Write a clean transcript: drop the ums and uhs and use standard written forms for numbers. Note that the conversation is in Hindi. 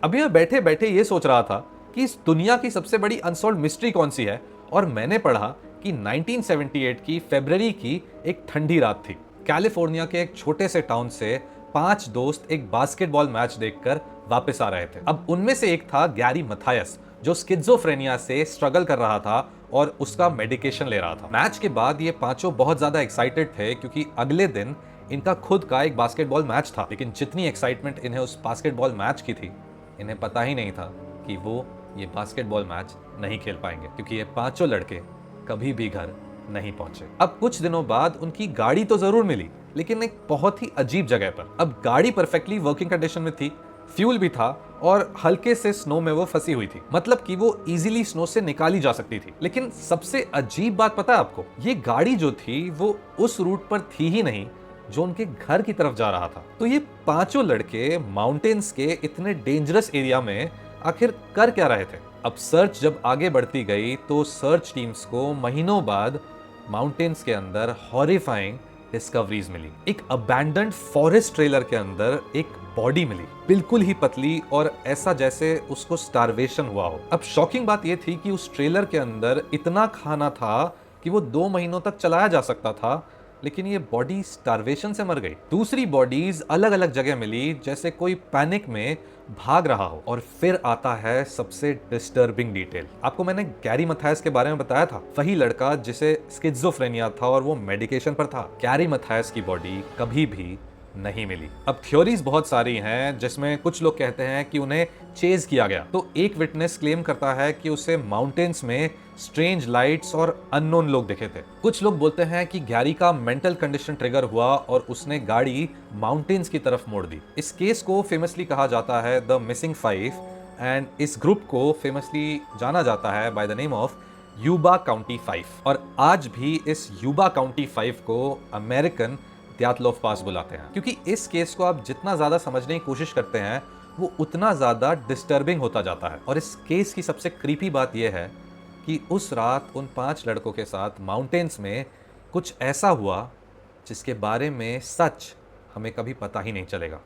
अभी मैं बैठे बैठे ये सोच रहा था कि इस दुनिया की सबसे बड़ी अनसॉल्व मिस्ट्री कौन सी है, और मैंने पढ़ा कि 1978 की फरवरी की एक ठंडी रात थी। कैलिफोर्निया के एक छोटे से टाउन से 5 दोस्त एक बास्केटबॉल मैच देखकर वापस आ रहे थे। अब उनमें से एक था गैरी मथायस, जो स्किज़ोफ्रेनिया से स्ट्रगल कर रहा था और उसका मेडिकेशन ले रहा था। मैच के बाद ये पांचों बहुत ज्यादा एक्साइटेड थे क्योंकि अगले दिन इनका खुद का एक बास्केटबॉल मैच था। लेकिन जितनी एक्साइटमेंट इन्हें उस बास्केटबॉल मैच की थी, इन्हें पता ही नहीं था कि वो ये बास्केटबॉल मैच नहीं खेल पाएंगे, क्योंकि ये पांचों लड़के कभी भी घर नहीं पहुंचे। अब कुछ दिनों बाद उनकी गाड़ी तो जरूर मिली, लेकिन एक बहुत ही अजीब जगह पर। अब गाड़ी परफेक्टली वर्किंग कंडीशन में थी, फ्यूल भी था और हल्के से स्नो में वो फंसी हुई थी, मतलब कि वो इजीली स्नो से निकाली जा सकती थी। लेकिन सबसे अजीब बात पता है आपको, ये गाड़ी जो थी वो उस रूट पर थी ही नहीं जो उनके घर की तरफ जा रहा था। तो ये पांचों लड़के माउंटेन्स के इतने डेंजरस एरिया में आखिर कर क्या रहे थे? अब सर्च जब आगे बढ़ती गई तो सर्च टीम्स को महीनों बाद माउंटेन्स के अंदर हॉरिफाइंग डिस्कवरीज मिली। एक अबैंडन्ड फॉरेस्ट ट्रेलर के अंदर एक बॉडी मिली, बिल्कुल ही पतली और ऐसा जैसे उसको स्टारवेशन हुआ हो। अब शॉकिंग बात यह थी कि उस ट्रेलर के अंदर इतना खाना था कि वो 2 महीनों तक चलाया जा सकता था, लेकिन ये बॉडी स्टारवेशन से मर गई। दूसरी बॉडीज अलग अलग जगह मिली, जैसे कोई पैनिक में भाग रहा हो। और फिर आता है सबसे डिस्टर्बिंग डिटेल। आपको मैंने गैरी मथायस के बारे में बताया था, वही लड़का जिसे स्किज़ोफ्रेनिया था और वो मेडिकेशन पर था। गैरी मथायस की बॉडी कभी भी नहीं मिली। अब थ्योरीज बहुत सारी हैं, जिसमें कुछ लोग कहते हैं कि उन्हें चेज किया गया। तो एक विटनेस क्लेम करता है कि उसे माउंटेन्स में स्ट्रेंज लाइट्स और अननोन लोग दिखे थे। कुछ लोग बोलते हैं कि गैरी का मेंटल कंडीशन ट्रिगर हुआ और उसने गाड़ी माउंटेन्स की तरफ मोड़ दी। इस केस को फेमसली कहा जाता है द मिसिंग 5, एंड इस ग्रुप को फेमसली जाना जाता है by the name of यूबा county 5। और आज भी इस यूबा काउंटी 5 को अमेरिकन त्यातलोव पास बुलाते हैं, क्योंकि इस केस को आप जितना ज्यादा समझने की कोशिश करते हैं वो उतना ज्यादा डिस्टर्बिंग होता जाता है। और इस केस की सबसे क्रीपी बात यह है कि उस रात उन 5 लड़कों के साथ माउंटेन्स में कुछ ऐसा हुआ जिसके बारे में सच हमें कभी पता ही नहीं चलेगा।